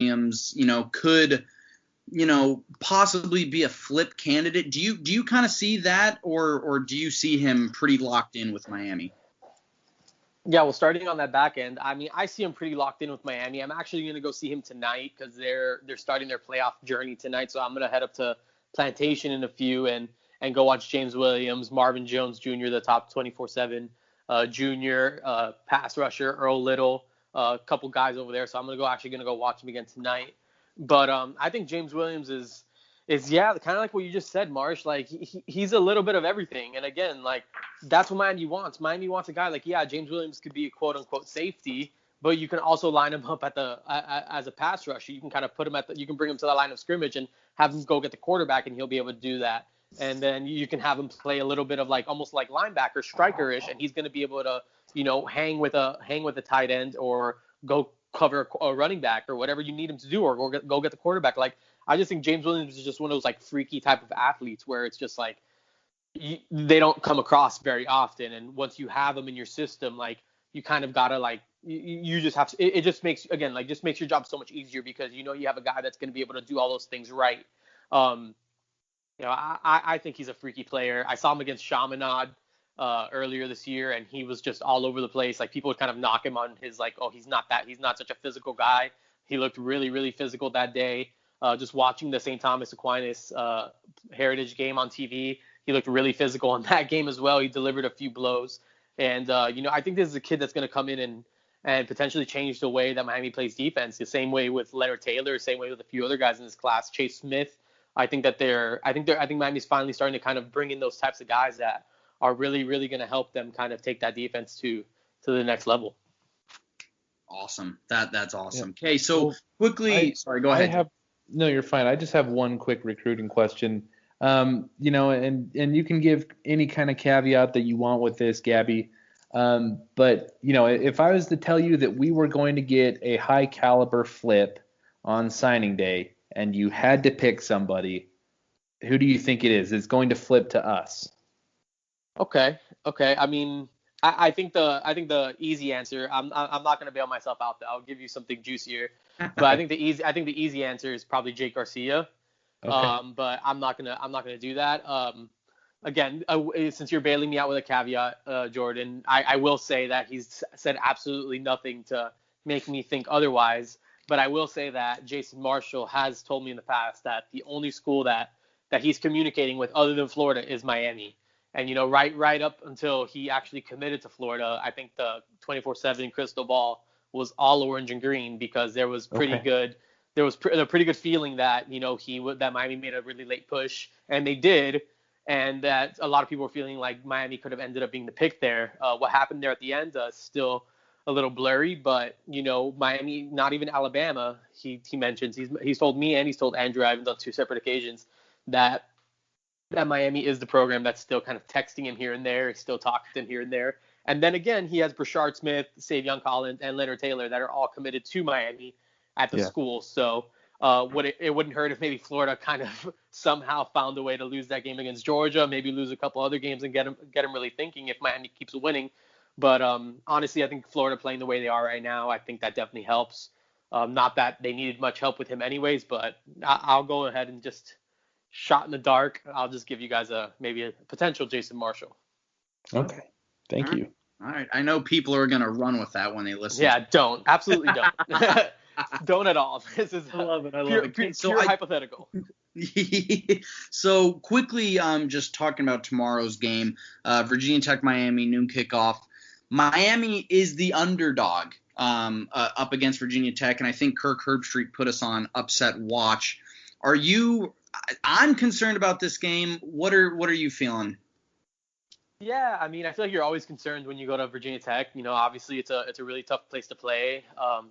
Williams, could, possibly be a flip candidate. Do you kind of see that, or do you see him pretty locked in with Miami? Yeah, well, starting on that back end, I mean, I see him pretty locked in with Miami. I'm actually going to go see him tonight because they're starting their playoff journey tonight. So I'm going to head up to Plantation in a few and go watch James Williams, Marvin Jones Jr., the top 24/7 junior pass rusher, Earl Little, a couple guys over there. So I'm going to go watch him again tonight. But I think James Williams is kind of like what you just said, Marsh. Like he's a little bit of everything. And again, like that's what Miami wants. Miami wants a guy like, yeah, James Williams could be a quote unquote safety, but you can also line him up as a pass rusher. You can kind of put him you can bring him to the line of scrimmage and have him go get the quarterback, and he'll be able to do that. And then you can have him play a little bit of like almost like linebacker, striker-ish, and he's going to be able to, hang with a tight end or go cover a running back or whatever you need him to do, or go get the quarterback. Like I just think James Williams is just one of those like freaky type of athletes where it's just like they don't come across very often. And once you have them in your system, like you kind of gotta like you just have to. It just makes your job so much easier because you have a guy that's going to be able to do all those things right. I think he's a freaky player. I saw him against Chaminade earlier this year, and he was just all over the place. Like people would kind of knock him on his like, oh, he's not such a physical guy. He looked really, really physical that day. Just watching the St. Thomas Aquinas Heritage game on TV, he looked really physical in that game as well. He delivered a few blows, and I think this is a kid that's going to come in and potentially change the way that Miami plays defense. The same way with Leonard Taylor, the same way with a few other guys in this class, Chase Smith. I think Miami's finally starting to kind of bring in those types of guys that are really, really going to help them kind of take that defense to the next level. Awesome. That's awesome. Okay, so quickly, sorry, go ahead. No, you're fine. I just have one quick recruiting question. And you can give any kind of caveat that you want with this, Gaby. But if I was to tell you that we were going to get a high caliber flip on signing day and you had to pick somebody, who do you think it is? It's going to flip to us. Okay. I mean, I think the easy answer. I'm not going to bail myself out. I'll give you something juicier. But I think the easy answer is probably Jake Garcia. Okay. But I'm not gonna do that. Again, since you're bailing me out with a caveat, Jordan, I will say that he's said absolutely nothing to make me think otherwise. But I will say that Jason Marshall has told me in the past that the only school that he's communicating with other than Florida is Miami. And right up until he actually committed to Florida, I think the 24/7 crystal ball was all orange and green because there was pretty good. There was a pretty good feeling that that Miami made a really late push, and they did, and that a lot of people were feeling like Miami could have ended up being the pick there. What happened there at the end still a little blurry, but Miami, not even Alabama. He mentions he's told me and he's told Andrew Ivins on two separate occasions that Miami is the program that's still kind of texting him here and there, still talking to him here and there. And then again, he has Brashard Smith, Savion Collins, and Leonard Taylor that are all committed to Miami at the school. So it wouldn't hurt if maybe Florida kind of somehow found a way to lose that game against Georgia, maybe lose a couple other games and get them really thinking if Miami keeps winning. But honestly, I think Florida playing the way they are right now, I think that definitely helps. Not that they needed much help with him anyways, but I'll go ahead and just shot in the dark. I'll just give you guys maybe a potential Jason Marshall. Okay. Thank you. All right. I know people are going to run with that when they listen. Yeah, don't. Absolutely don't. Don't at all. This is I love it. Pure hypothetical. So quickly, just talking about tomorrow's game, Virginia Tech, Miami, noon kickoff. Miami is the underdog up against Virginia Tech, and I think Kirk Herbstreit put us on upset watch. I'm concerned about this game. What are you feeling? Yeah, I mean, I feel like you're always concerned when you go to Virginia Tech. Obviously it's a really tough place to play.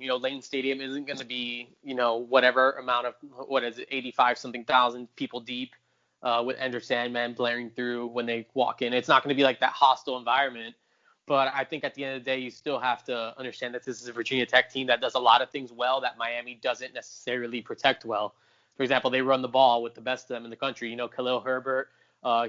Lane Stadium isn't going to be, whatever amount of, 85 something thousand people deep with Enter Sandman blaring through when they walk in. It's not going to be like that hostile environment. But I think at the end of the day, you still have to understand that this is a Virginia Tech team that does a lot of things well that Miami doesn't necessarily protect well. For example, they run the ball with the best of them in the country. Khalil Herbert.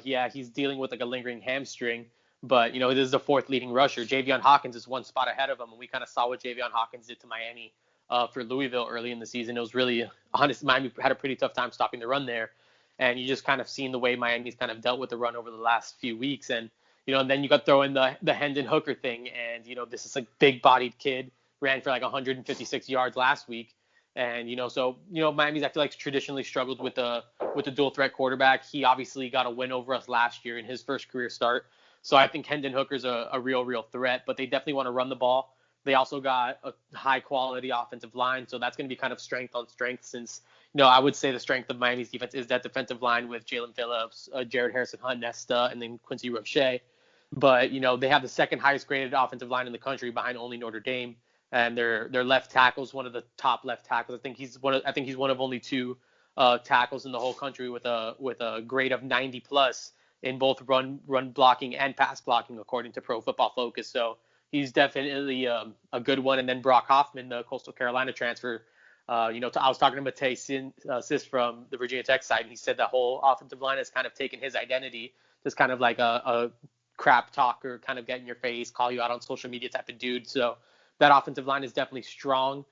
He's dealing with like a lingering hamstring, but this is the fourth leading rusher. Javion Hawkins is one spot ahead of him, and we kind of saw what Javion Hawkins did to Miami for Louisville early in the season. It was really honest. Miami had a pretty tough time stopping the run there. And you just kind of seen the way Miami's kind of dealt with the run over the last few weeks. And, and then you got throw in the Hendon Hooker thing. And, this is a big-bodied kid, ran for like 156 yards last week. And, Miami's, I feel like, traditionally struggled with the dual threat quarterback. He obviously got a win over us last year in his first career start. So I think Hendon Hooker's a real threat, but they definitely want to run the ball. They also got a high-quality offensive line, so that's going to be kind of strength on strength since, I would say the strength of Miami's defense is that defensive line with Jalen Phillips, Jared Harrison-Hunt, Nesta, and then Quincy Roche. But, they have the second highest graded offensive line in the country behind only Notre Dame, and their left tackle is one of the top left tackles. I think he's one of only two tackles in the whole country with a grade of 90+ in both run blocking and pass blocking, according to Pro Football Focus. So he's definitely a good one. And then Brock Hoffman, the Coastal Carolina transfer, I was talking to Matei Sis from the Virginia Tech side, and he said the whole offensive line has kind of taken his identity, just kind of like a crap talker, kind of get in your face, call you out on social media type of dude. So that offensive line is definitely strong,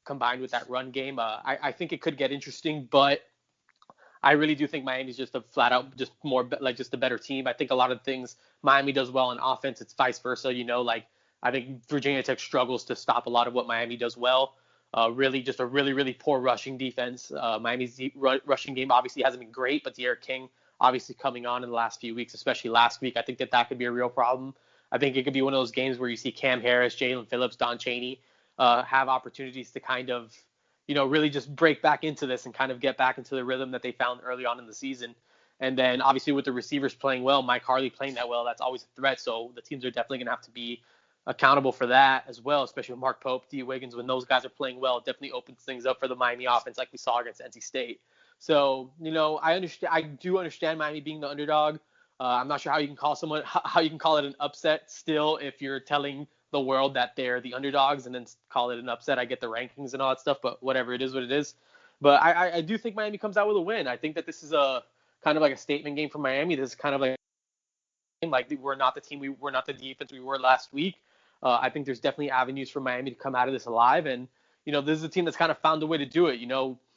combined with that run game. I think it could get interesting, but I really do think Miami's just a flat out, just more like just a better team. I think a lot of things Miami does well in offense, it's vice versa. I think Virginia Tech struggles to stop a lot of what Miami does well. Really just a really poor rushing defense. Miami's rushing game obviously hasn't been great, but De'Aaron King obviously coming on in the last few weeks, especially last week. I think that could be a real problem. I think it could be one of those games where you see Cam Harris, Jalen Phillips, Don Chaney have opportunities to kind of, really just break back into this and kind of get back into the rhythm that they found early on in the season. And then obviously with the receivers playing well, Mike Harley playing that well, that's always a threat. So the teams are definitely going to have to be accountable for that as well, especially with Mark Pope, D. Wiggins. When those guys are playing well, it definitely opens things up for the Miami offense like we saw against NC State. So, I do understand Miami being the underdog. I'm not sure how you can call it an upset still if you're telling the world that they're the underdogs and then call it an upset. I get the rankings and all that stuff, but whatever, it is what it is. But I do think Miami comes out with a win. I think that this is a kind of like a statement game for Miami. This is kind of like we're not the team, we're not the defense we were last week. I think there's definitely avenues for Miami to come out of this alive. And, this is a team that's kind of found a way to do it.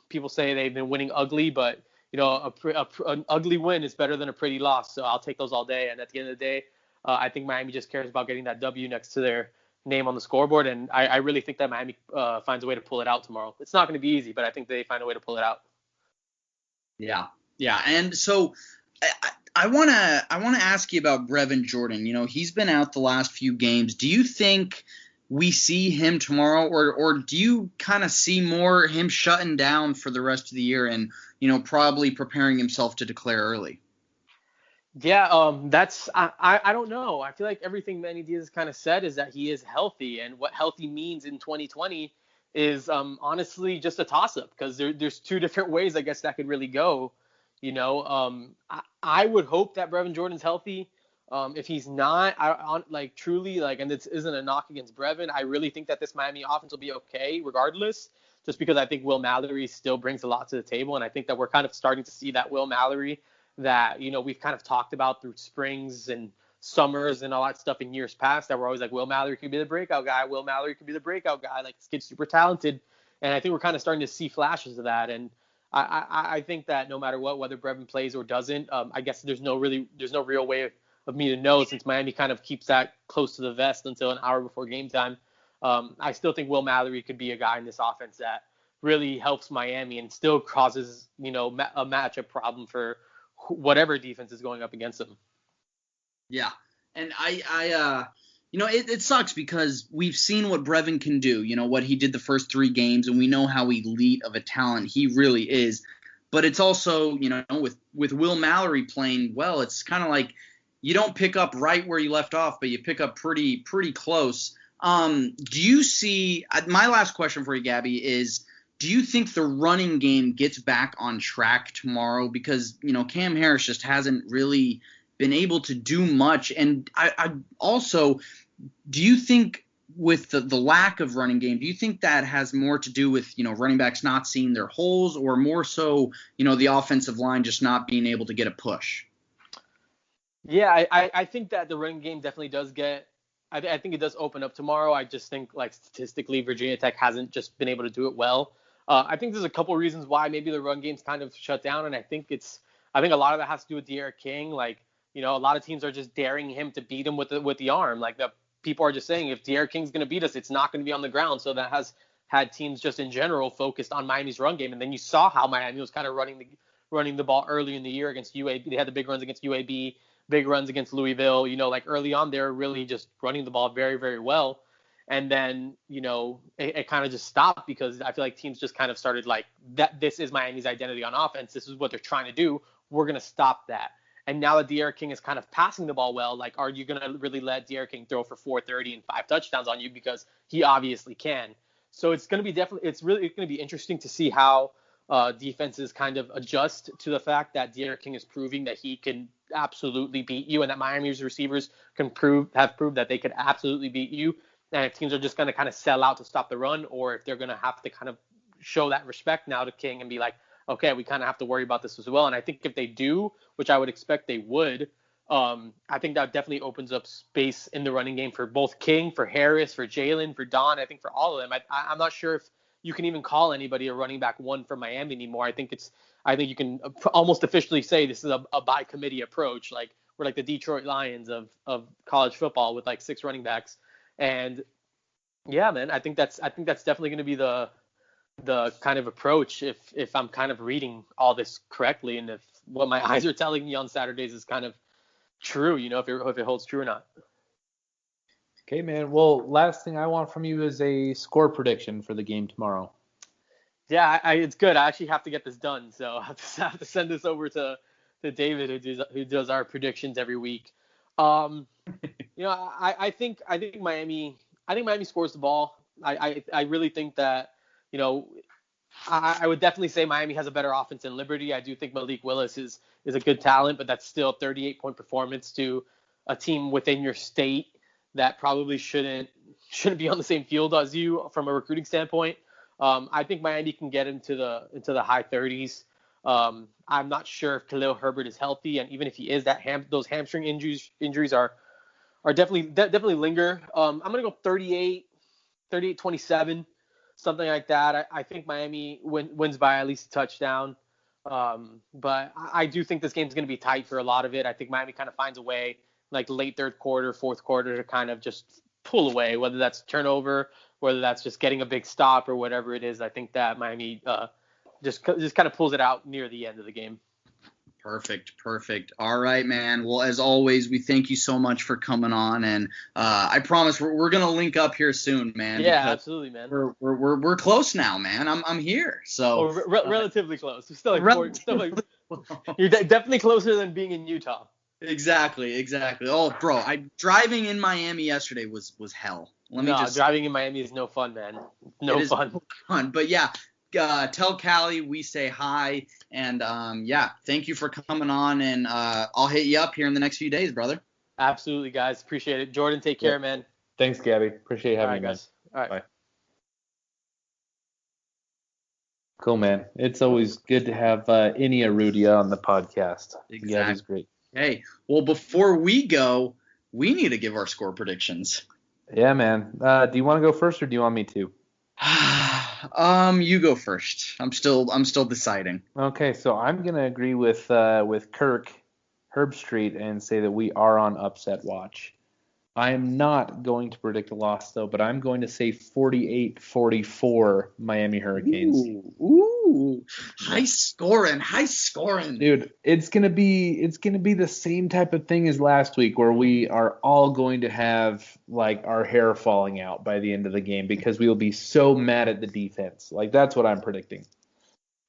People say they've been winning ugly, but, an ugly win is better than a pretty loss. So I'll take those all day. And at the end of the day, I think Miami just cares about getting that W next to their name on the scoreboard. And I really think that Miami finds a way to pull it out tomorrow. It's not going to be easy, but I think they find a way to pull it out. Yeah. And so I want to ask you about Brevin Jordan. He's been out the last few games. Do you think we see him tomorrow, or do you kind of see more him shutting down for the rest of the year and, probably preparing himself to declare early? Yeah, I don't know. I feel like everything Manny Diaz kind of said is that he is healthy, and what healthy means in 2020 is honestly just a toss-up, because there's two different ways I guess that could really go. I would hope that Brevin Jordan's healthy. If he's not, truly, and this isn't a knock against Brevin, I really think that this Miami offense will be okay regardless, just because I think Will Mallory still brings a lot to the table, and I think that we're kind of starting to see that Will Mallory that, we've kind of talked about through springs and summers and all that stuff in years past, that we're always like, Will Mallory could be the breakout guy. Will Mallory could be the breakout guy. Like, this kid's super talented. And I think we're kind of starting to see flashes of that. And I think that no matter what, whether Brevin plays or doesn't, I guess there's no real way of me to know, since Miami kind of keeps that close to the vest until an hour before game time. I still think Will Mallory could be a guy in this offense that really helps Miami and still causes, a matchup problem for whatever defense is going up against them. Yeah. And it sucks because we've seen what Brevin can do, what he did the first 3 games, and we know how elite of a talent he really is. But it's also, with Will Mallory playing well, it's kind of like you don't pick up right where you left off, but you pick up pretty close. Do you see – my last question for you, Gaby, is do you think the running game gets back on track tomorrow? Because, Cam Harris just hasn't really been able to do much. And I also – do you think with the lack of running game, do you think that has more to do with, running backs not seeing their holes, or more so, the offensive line just not being able to get a push? Yeah, I think that the running game definitely does get I think it does open up tomorrow. I just think, like, statistically, Virginia Tech hasn't just been able to do it well. I think there's a couple reasons why maybe the run game's kind of shut down, and I think a lot of that has to do with De'Aaron King. Like, a lot of teams are just daring him to beat him with the arm. Like, the people are just saying, if De'Aaron King's going to beat us, it's not going to be on the ground. So that has had teams just in general focused on Miami's run game. And then you saw how Miami was kind of running the ball early in the year against UAB. They had the big runs against UAB, big runs against Louisville. Like, early on, they're really just running the ball very, very well. And then, it kind of just stopped because I feel like teams just kind of started like, that this is Miami's identity on offense. This is what they're trying to do. We're going to stop that. And now that De'Aaron King is kind of passing the ball well, like, are you going to really let De'Aaron King throw for 430 and 5 touchdowns on you? Because he obviously can. So it's going to be it's going to be interesting to see how defenses kind of adjust to the fact that De'Aaron King is proving that he can absolutely beat you, and that Miami's receivers have proved that they could absolutely beat you. And if teams are just going to kind of sell out to stop the run, or if they're going to have to kind of show that respect now to King and be like, okay, we kind of have to worry about this as well. And I think if they do, which I would expect they would, I think that definitely opens up space in the running game for both King, for Harris, for Jalen, for Don. I think for all of them. I'm not sure if you can even call anybody a running back one for Miami anymore. I think you can almost officially say this is a by committee approach. Like, we're like the Detroit Lions of college football with like 6 running backs. And yeah, man, I think that's definitely going to be the kind of approach if I'm kind of reading all this correctly, and if what my eyes are telling me on Saturdays is kind of true, if it holds true or not. Okay, man. Well, last thing I want from you is a score prediction for the game tomorrow. Yeah, it's good. I actually have to get this done, so I have to send this over to David, who does our predictions every week. I think Miami scores the ball. I really think that, I would definitely say Miami has a better offense than Liberty. I do think Malik Willis is a good talent, but that's still a 38-point performance to a team within your state that probably shouldn't be on the same field as you from a recruiting standpoint. I think Miami can get into the high 30s. I'm not sure if Khalil Herbert is healthy, and even if he is, those hamstring injuries are definitely linger. I'm gonna go 38-27, something like that. I think Miami wins by at least a touchdown. But I do think this game's gonna be tight for a lot of it. I think Miami kind of finds a way, like late third quarter, fourth quarter, to kind of just pull away, whether that's turnover, whether that's just getting a big stop or whatever it is. I think that Miami just kind of pulls it out near the end of the game. Perfect. All right, man. Well, as always, we thank you so much for coming on, and I promise we're gonna link up here soon, man. Yeah, absolutely, man. We're close now, man. I'm here, so relatively close. We're still you're definitely closer than being in Utah. Exactly. Oh, bro, driving in Miami yesterday was hell. Driving in Miami is no fun, man. No fun. But yeah. Tell Callie we say hi, and thank you for coming on, and I'll hit you up here in the next few days, brother. Absolutely, guys. Appreciate it. Jordan, take care, man. Thanks, Gabby. Appreciate having you, guys. All right. Bye. Cool, man. It's always good to have Gaby Urrutia on the podcast. Exactly. Gabby's great. Hey, well, before we go, we need to give our score predictions. Yeah, man. Do you want to go first, or do you want me to? You go first. I'm still deciding. Okay, so I'm gonna agree with Kirk Herbstreit and say that we are on upset watch. I am not going to predict a loss though, but I'm going to say 48-44 Miami Hurricanes. Ooh, high scoring. Dude, it's gonna be the same type of thing as last week, where we are all going to have like our hair falling out by the end of the game because we will be so mad at the defense. Like, that's what I'm predicting.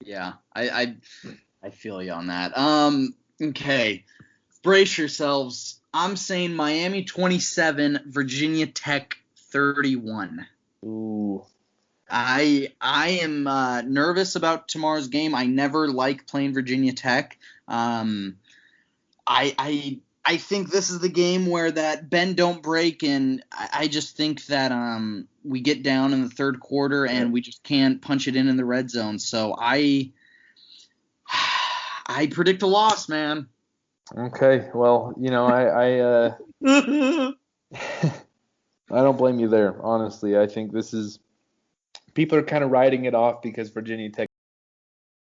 Yeah, I feel you on that. Okay, brace yourselves. I'm saying Miami 27, Virginia Tech 31. Ooh. I am nervous about tomorrow's game. I never like playing Virginia Tech. I think this is the game where that bend don't break, and I just think that we get down in the third quarter and we just can't punch it in the red zone. So I predict a loss, man. Okay, well, I don't blame you there, honestly. I think this is – people are kind of writing it off because Virginia Tech